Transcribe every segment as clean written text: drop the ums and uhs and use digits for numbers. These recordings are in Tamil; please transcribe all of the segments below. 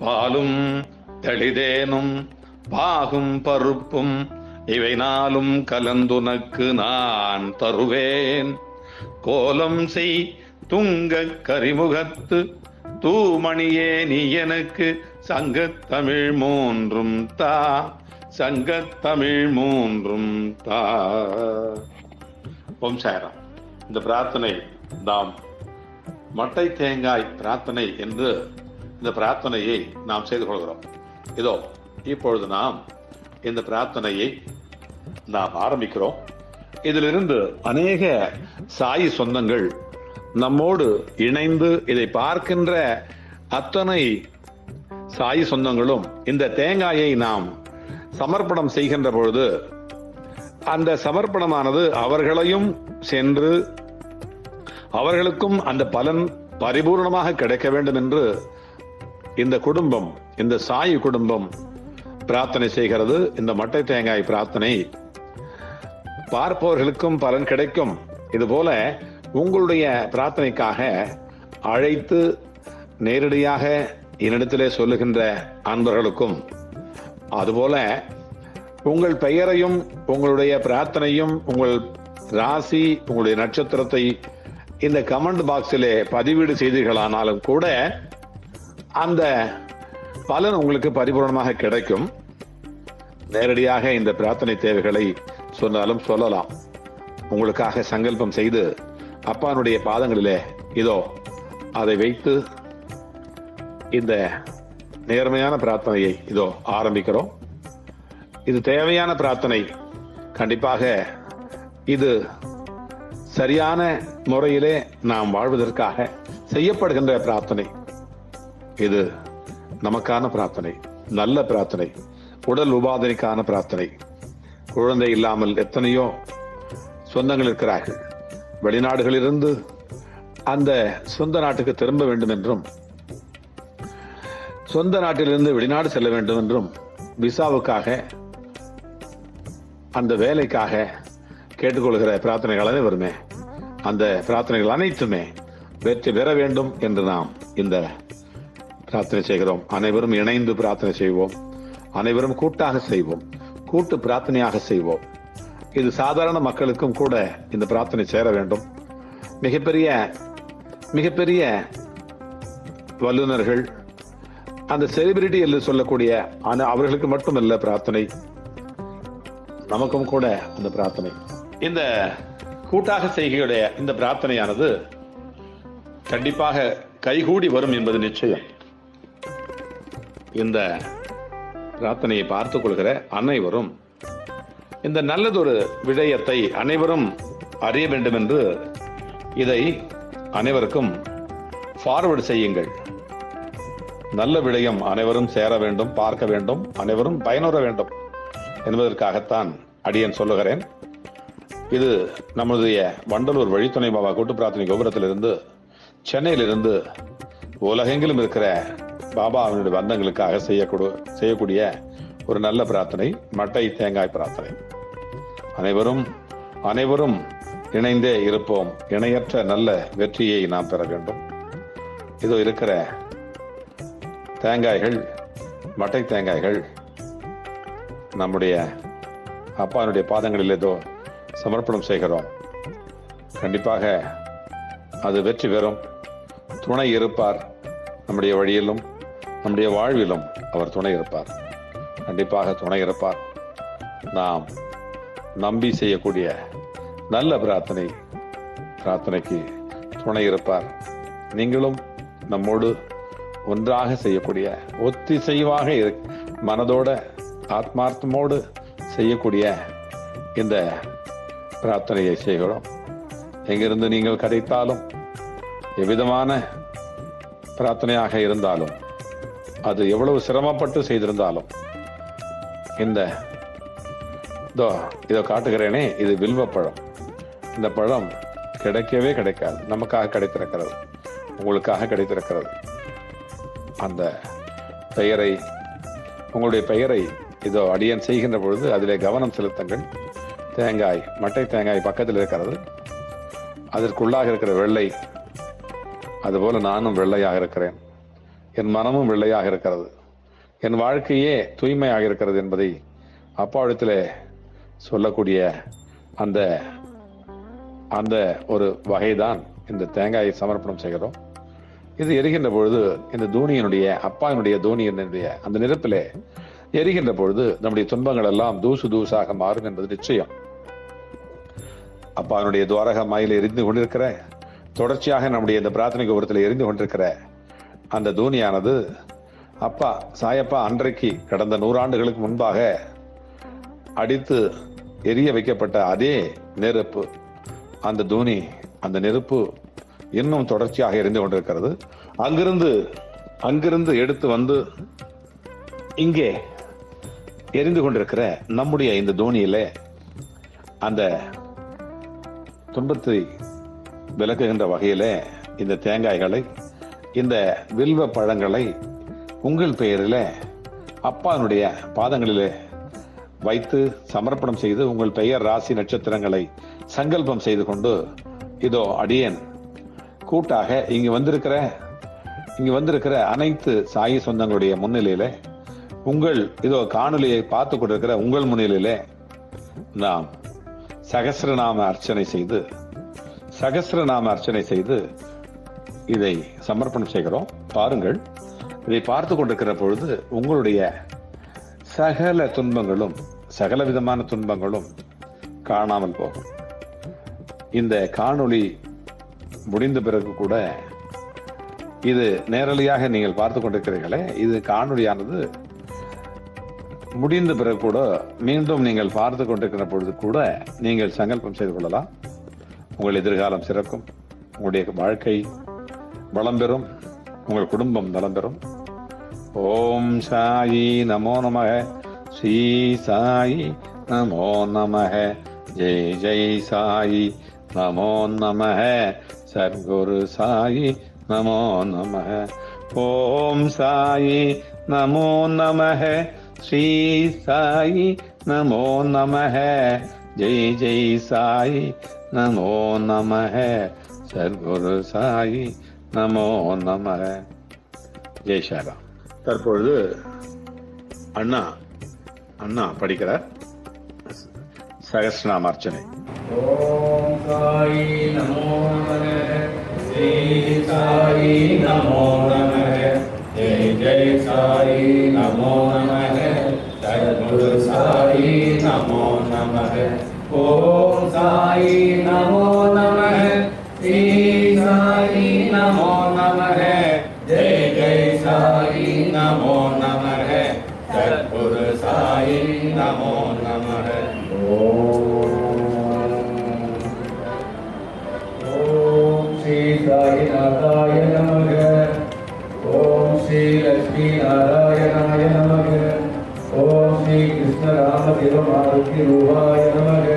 பாலும் தெளிதேனும் பாகும் பருப்பும் இவை நாளும் கலந்துனக்கு நான் தருவேன். கோலம் செய் துங்க கரிமுகத்து தூமணியே நீ எனக்கு சங்கத்தமிழ் மூன்றும் தா, சங்கத்தமிழ் மூன்றும் தா. ஓம் சாய்ராம். இந்த பிரார்த்தனை நாம் மட்டை தேங்காய் பிரார்த்தனை என்று இந்த பிரார்த்தனையை நாம் செய்து கொள்கிறோம். இதோ இப்பொழுது நாம் இந்த பிரார்த்தனையை நாம் ஆரம்பிக்கிறோம். இதிலிருந்து அநேக சாயி சொந்தங்கள் நம்மோடு இணைந்து இதை பார்க்கின்ற அத்தனை சாயி சொந்தங்களும் இந்த தேங்காயை நாம் சமர்ப்பணம் செய்கின்ற பொழுது அந்த சமர்ப்பணமானது அவர்களையும் சென்று அவர்களுக்கும் அந்த பலன் பரிபூர்ணமாக கிடைக்க வேண்டும் என்று இந்த குடும்பம், இந்த சாயி குடும்பம் பிரார்த்தனை செய்கிறது. இந்த மட்டை தேங்காய் பிரார்த்தனை பார்ப்பவர்களுக்கும் பலன் கிடைக்கும். இதுபோல உங்களுடைய பிரார்த்தனைக்காக அழைத்து நேரடியாக என்னிடத்திலே சொல்லுகின்ற அன்பர்களுக்கும், அதுபோல உங்கள் பெயரையும் உங்களுடைய பிரார்த்தனையும் உங்கள் ராசி உங்களுடைய நட்சத்திரத்தை இந்த கமெண்ட் பாக்ஸிலே பதிவீடு செய்தீர்களானாலும் கூட அந்த பலன் உங்களுக்கு பரிபூர்ணமாக கிடைக்கும். நேரடியாக இந்த பிரார்த்தனை தேவைகளை சொன்னாலும் சொல்லலாம். உங்களுக்காக சங்கல்பம் செய்து அப்பானுடைய பாதங்களிலே இதோ அதை வைத்து இந்த நேர்மையான பிரார்த்தனையை இதோ ஆரம்பிக்கிறோம். இது தேவையான பிரார்த்தனை. கண்டிப்பாக இது சரியான முறையிலே நாம் வாழ்வதற்காக செய்யப்படுகின்ற பிரார்த்தனை. இது நமக்கான பிரார்த்தனை, நல்ல பிரார்த்தனை, உடல் உபாதனைக்கான பிரார்த்தனை. குழந்தை இல்லாமல் எத்தனையோ சொந்தங்கள் இருக்கிறார்கள். வெளிநாடுகளிலிருந்து அந்த சொந்த நாட்டுக்கு திரும்ப வேண்டும் என்றும் சொந்த நாட்டிலிருந்து வெளிநாடு செல்ல வேண்டும் என்றும் விசாவுக்காக அந்த வேலைக்காக கேட்டுக்கொள்கிற பிரார்த்தனைகள் அனைவருமே, அந்த பிரார்த்தனைகள் அனைத்துமே வெற்றி பெற வேண்டும் என்று நாம் இந்த பிரார்த்தனை செய்கிறோம். அனைவரும் இணைந்து பிரார்த்தனை செய்வோம். அனைவரும் கூட்டாக செய்வோம். கூட்டு பிரார்த்தனையாக செய்வோம். இது சாதாரண மக்களுக்கும் கூட இந்த பிரார்த்தனை சேர வேண்டும். மிகப்பெரிய மிகப்பெரிய வல்லுநர்கள், அந்த செலிபிரிட்டி என்று சொல்லக்கூடிய அவர்களுக்கு மட்டுமல்ல பிரார்த்தனை, நமக்கும் கூட அந்த பிரார்த்தனை. இந்த கூட்டாக செய்கையுடைய இந்த பிரார்த்தனையானது கண்டிப்பாக கைகூடி வரும் என்பது நிச்சயம். இந்த பிரார்த்தனையை பார்த்துக் கொள்கிற அனைவரும் இந்த நல்லதொரு விடயத்தை அனைவரும் அறிய வேண்டும் என்று இதை அனைவருக்கும் ஃபார்வர்டு செய்யுங்கள். நல்ல விடயம் அனைவரும் சேர வேண்டும், பார்க்க வேண்டும், அனைவரும் பயனுற வேண்டும் என்பதற்காகத்தான் அடியேன் சொல்லுகிறேன். இது நம்முடைய வண்டலூர் வழித்துணை பாபா கூட்டு பிரார்த்தனை கோபுரத்திலிருந்து, சென்னையிலிருந்து உலகெங்கிலும் இருக்கிற பாபா அவனுடைய பந்தங்களுக்காக செய்யக்கூடிய ஒரு நல்ல பிரார்த்தனை, மட்டை தேங்காய் பிரார்த்தனை. அனைவரும் இணைந்தே இருப்போம். இணையற்ற நல்ல வெற்றியை நாம் பெற வேண்டும். இதோ இருக்கிற தேங்காய்கள், மட்டை தேங்காய்கள் நம்முடைய அப்பானுடைய பாதங்களில் ஏதோ சமர்ப்பணம் செய்கிறோம். கண்டிப்பாக அது வெற்றி பெறும். துணை இருப்பார். நம்முடைய வழியிலும் நம்முடைய வாழ்விலும் அவர் துணை இருப்பார். கண்டிப்பாக துணை இருப்பார். நாம் நம்பி செய்யக்கூடிய நல்ல பிரார்த்தனைக்கு துணை இருப்பார். நீங்களும் நம்மோடு ஒன்றாக செய்யக்கூடிய, ஒத்திசைவாக மனதோட ஆத்மார்த்தமோடு செய்யக்கூடிய இந்த பிரார்த்தனையை செய்கிறோம். எங்கிருந்து நீங்கள் கிடைத்தாலும், எவ்விதமான பிரார்த்தனையாக இருந்தாலும், அது எவ்வளவு சிரமப்பட்டு செய்திருந்தாலும், இதோ காட்டுகிறேனே, இது வில்வப்பழம். இந்த பழம் கிடைக்கவே கிடைக்காது. நமக்காக கிடைத்திருக்கிறது, உங்களுக்காக கிடைத்திருக்கிறது. அந்த பெயரை, உங்களுடைய பெயரை இதோ அடியேன் செய்கின்ற பொழுது அதிலே கவனம் செலுத்துங்கள். தேங்காய், மட்டை தேங்காய் பக்கத்தில் இருக்கிறது. அதற்குள்ளாக இருக்கிற வெள்ளை, அதுபோல நானும் வெள்ளையாக இருக்கிறேன். என் மனமும் வெள்ளையாக இருக்கிறது, என் வாழ்க்கையே தூய்மையாக இருக்கிறது என்பதை அப்பாவிடத்தில் சொல்லக்கூடிய அந்த அந்த ஒரு வகைதான் இந்த தேங்காயை சமர்ப்பணம் செய்கிறோம். இது எரிகின்ற பொழுது இந்த தூணியினுடைய அப்பாவினுடைய தூணியினுடைய அந்த நெருப்பிலே எரிகின்ற பொழுது நம்முடைய துன்பங்கள் எல்லாம் தூசு தூசாக மாறும் என்பது நிச்சயம். அப்பாவினுடைய துவாரக மாயில எரிந்து கொண்டிருக்கிற, தொடர்ச்சியாக நம்முடைய இந்த பிரார்த்தனை கோபுரத்தில் எரிந்து கொண்டிருக்கிற அந்த தூணியானது அப்பா சாயப்பா அன்றைக்கு கடந்த 100 ஆண்டுகளுக்கு முன்பாக அடித்து எரிய வைக்கப்பட்ட அதே நெருப்பு, அந்த தூணி, அந்த நெருப்பு இன்னும் தொடர்ச்சியாக எரிந்து கொண்டிருக்கிறது. அங்கிருந்து எடுத்து வந்து இங்கே எரிந்து கொண்டிருக்கிற நம்முடைய இந்த தூணியில அந்த துன்பத்தை விலக்குகின்ற வகையில இந்த தேங்காய்களை, இந்த வில்வ பழங்களை உங்கள் பெயரில் அப்பானுடைய பாதங்களிலே வைத்து சமர்ப்பணம் செய்து உங்கள் பெயர் ராசி நட்சத்திரங்களை சங்கல்பம் செய்து கொண்டு இதோ அடியேன் கூட்டாக இங்கு வந்திருக்கிற அனைத்து சாயி சொந்தங்களுடைய முன்னிலையில உங்கள் இதோ காணொலியை பார்த்து கொண்டிருக்கிற உங்கள் முன்னிலையிலே நாம் சகஸ்ரநாம அர்ச்சனை செய்து இதை சமர்ப்பணம் செய்கிறோம். பாருங்கள், இதை பார்த்து கொண்டிருக்கிற பொழுது உங்களுடைய சகல துன்பங்களும், சகல விதமான துன்பங்களும் காணாமல் போகும். இந்த காணொளி முடிந்த பிறகு கூட இது நேரலையாக நீங்கள் பார்த்து கொண்டிருக்கிறீர்களே, இது காணொளியானது முடிந்த பிறகு கூட மீண்டும் நீங்கள் பார்த்து கொண்டிருக்கிற பொழுது கூட நீங்கள் சங்கல்பம் செய்து கொள்ளலாம். உங்கள் எதிர்காலம் சிறக்கும், உங்களுடைய வாழ்க்கை வளம் பெறும், உங்கள் குடும்பம் நலம் பெறும். ஓம் சாயி நமோ நமக, ஸ்ரீ சாயி நமோ நமக, ஜெய் ஜெய் சாயி நமோ நமக, சத்குரு சாயி நமோ நமக. ஓம் சாயி நமோ நமக, ஸ்ரீ சாயி நமோ நமக, ஜெய் ஜெய் சாயி நமோ நமக, சத்குரு சாயி நமோ நமக. ஜெய் சாய்ராம். தற்பொழுது அண்ணா படிக்கிறார் சகஸ்ரநாம அர்ச்சனை. ஓம் சாயி நமோ நமக, ஸ்ரீ சாயி நமோ நமக, ஜெய் ஜெய் சாயி நமோ நமக, சத்குரு சாயி நமோ நமக. ஓம் சாயி நமோ நமக, ஸ்ரீ சாயி நமோ நமக, ஜெய் ஜெய் சாயி நமோ நமக, சத்குரு சாயி நமோ நமக. ஓம் ஸ்ரீ சாயிநாதாய நமக. ஓம் ஸ்ரீ லட்சுமி நாராயணாய நமக. ஓம் ஸ்ரீ கிருஷ்ண ராம சிவமாருதி ரூபாய நமக.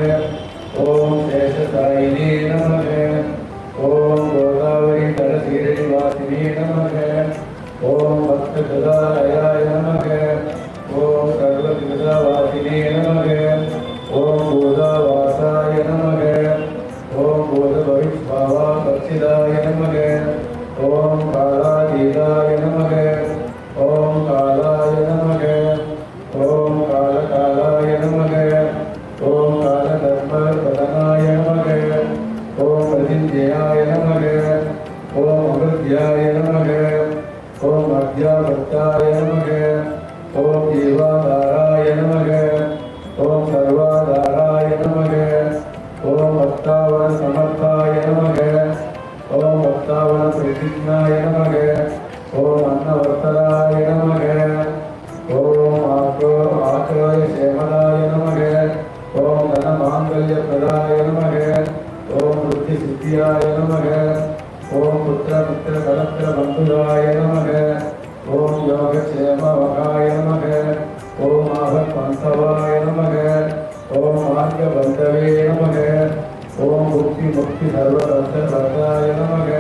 ஓம் சேஷசாயினே நமக. ஓம் கோதாவரி தரசீரவாசினே நமக. ஓம் பக்த சதாலயாய நமக. ஓம் சர்வகிருதவாசினே நமக. ஓம் பூதவாசாய நமக. ஓம் பூதபவிஷ்பாவா பக்ஷிதாய நமக. ஓம் காலாதீதாய நமக. ஓம் காலாய நமக. ஓம் காலகாலாய நமக. ஓம் காலதர்மபதனாய நமக. ஓம் அதித்யாய நமக. ஓம் அமிர்த்யாய நமக. ஓம் அத்யாவர்த்தாய நமக. ஓம் ஜீவாதாராய நமக. ஓம் சர்வாதாராய நமக. ஓம் அத்தாவன சமர்த்தாய நமக. ஓம் அத்தாவன பிரதிஜ்ஞாய நமக. ஓம் அன்னவர்த்தராய நமக. ஓம் ஆக்ரோய சேமதாய நமக. ஓம் தன மாங்கல்ய பிரதாய நமக. ஓம் புத்தி சித்தியாய நமக. ஓம் புத்திர மித்திர கலத்திர பந்துராய நமக. ஓம் யோகக்ஷேம வகாய நமக. ஓம் ஆபத் பந்தவாய நமக. ஓம் ஆர்ய பந்தவே நமக. ஓம் முக்தி முக்தி சர்வபந்தாய நமக.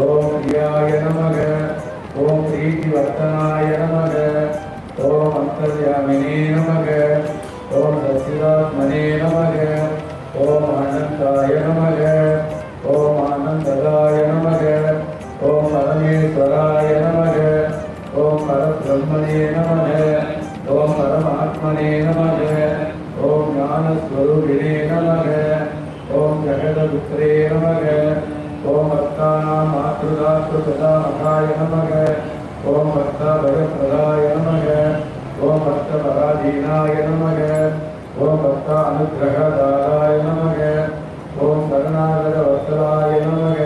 ஓம் பிரியாய நமக. ஓம் பிரீத்தி வர்த்தனாய நமக. ஓம் அந்தர்யாமினே நமக. ஓம் சச்சிதாத்மனே நமக. ஓம் அனந்தாய நமக. ஓம் ஆனந்ததாய நமக. ஓம் பரமேஸ்வராய நமக. मातृपितामहाय नमः। ओम भक्ताभयप्रदाय नमः। ओम भक्तपराधीनाय नमः। ओम भक्तानुग्रहदाराय नमः। ओम शरणागतवत्सलाय नमः।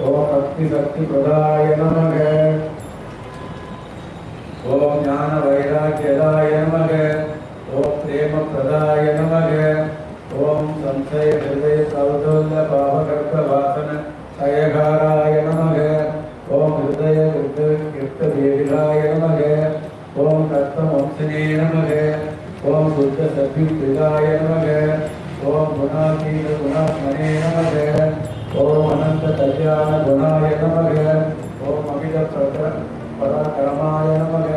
ओम भक्तिशक्तिप्रदाय नमः। ओम ज्ञानवैराग्यदाय नमः। ओम प्रेमप्रदाय नमः। ओम संशय हृदय सौदोल्य पावकर्कवासन क्षयकाराय नमः। ओम हृदय कृष्णदेविलाय नमः। ओम तत्त्वमंसिने नमः। ओम शुद्ध सद्युक्तिदाय नमः। ओम गुणातीत गुणात्मने नमः। ओम अनंत कल्याण गुणाय नमः। ओम अमित पराक्रमाय नमः।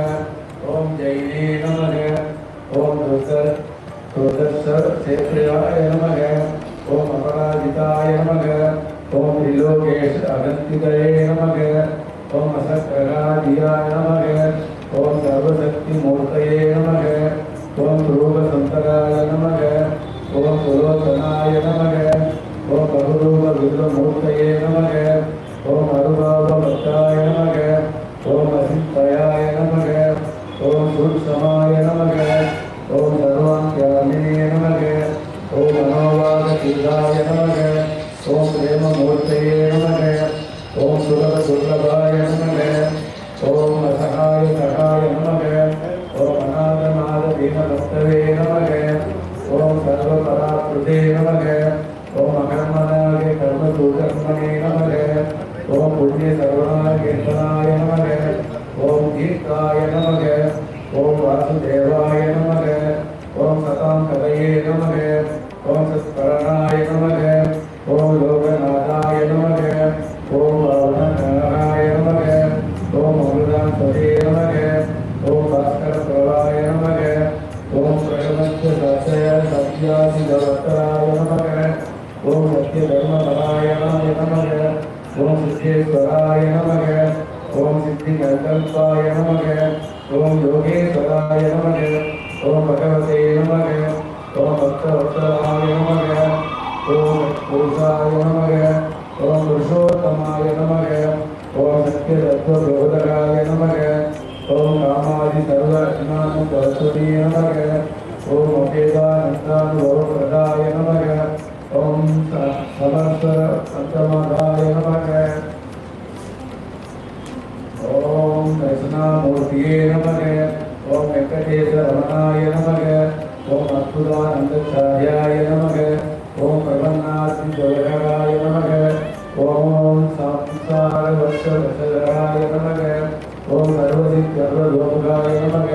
ओम जैने नमः। ओम दुर्धर्ष क्षेत्रियाय नमः। ओम अपराजिताय नमः। ओम त्रिलोकेश अगंतिकये नमः। ओम असत्प्रगादियाय नमः। ओम सर्वशक्तिमूर्तये नमः। ओम रूपसंतराय नमः। ओम सुलोचनाय नमः। ओम बहुरूप रुद्रमूर्तये नमः। ओम अरुभावभक्ताय नमः। ओम असिद्धयाय नमः। ओम सूक्ष्माय नमः। ओम सर्वान्त्यामिने नमः। ओम मनोवागसिद्धाय नमः। ओम प्रेममूर्तये नमः। ओम सुलभदुर्लभाय नमः। ओम असहाय सहाय नमः। ओम अनाथनाथ दीनभक्तवे नमः। ओम सर्वपराकृते नमः। ओम अकर्मणाय कर्मसूकर्मणे नमः। ओम पुण्य सर्वनाय कीर्तनाय नमः। ओम दीर्घाय नमः। ओम वासुदेवाय नमः। ओम सतां कवये नमः। ओम सत्करणाय नमः। ओम लोकनाथाय नमः। ओम भावनाय नमः। ओम अमृतांतये नमः। ओम भास्करप्रभाय नमः। ओम प्रगमस्य सचय सत्यादिगवत्तराय नमः। ओम सत्यधर्मपरायणाय नमः। ओम सिद्धेश्वराय नमः। ओम सिद्धिकल्पाय नमः। ओम योगेश्वराय नमः। ओम भगवते नमः। ओम भक्तवत्सलाय नमः। ओम पुरुषाय नमः। ओम पुरुषोत्तमाय नमः। ओम सत्यतत्त्वबोधकाय नमः। ओम कामादि सर्वज्ञानसरस्वती नमः। ओम अभेदानन्दानुभवप्रदाय नमः। ओम समर्थ पंचमदाय नमः। ओम दर्शनामूर्तिये नमः। ओम वेंकटेशरमणाय नमः। ओम अद्भुतानंदचार्याय नमः। ओम प्रबन्नादिजोधराय नमः। ओम संसारवर्षवशराय नमः। ओम सर्वसिद्धर्वलोकाय नमः।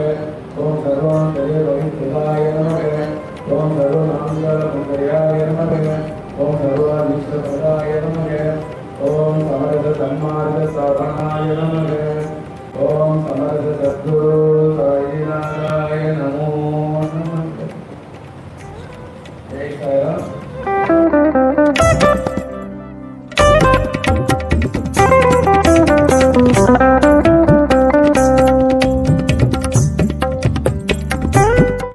ओम सर्वान्तर्यभविष्यदाय नमः। ओम सर्वनामङ्गलमङ्गलाय नमः। ओम सर्वाभीष्टप्रदाय नमः। ओम समर्थ सन्मार्ग साधनाय नमः। ओम समर्थ सद्गुरु साईनाथाय नमो नमः। जय साईराम।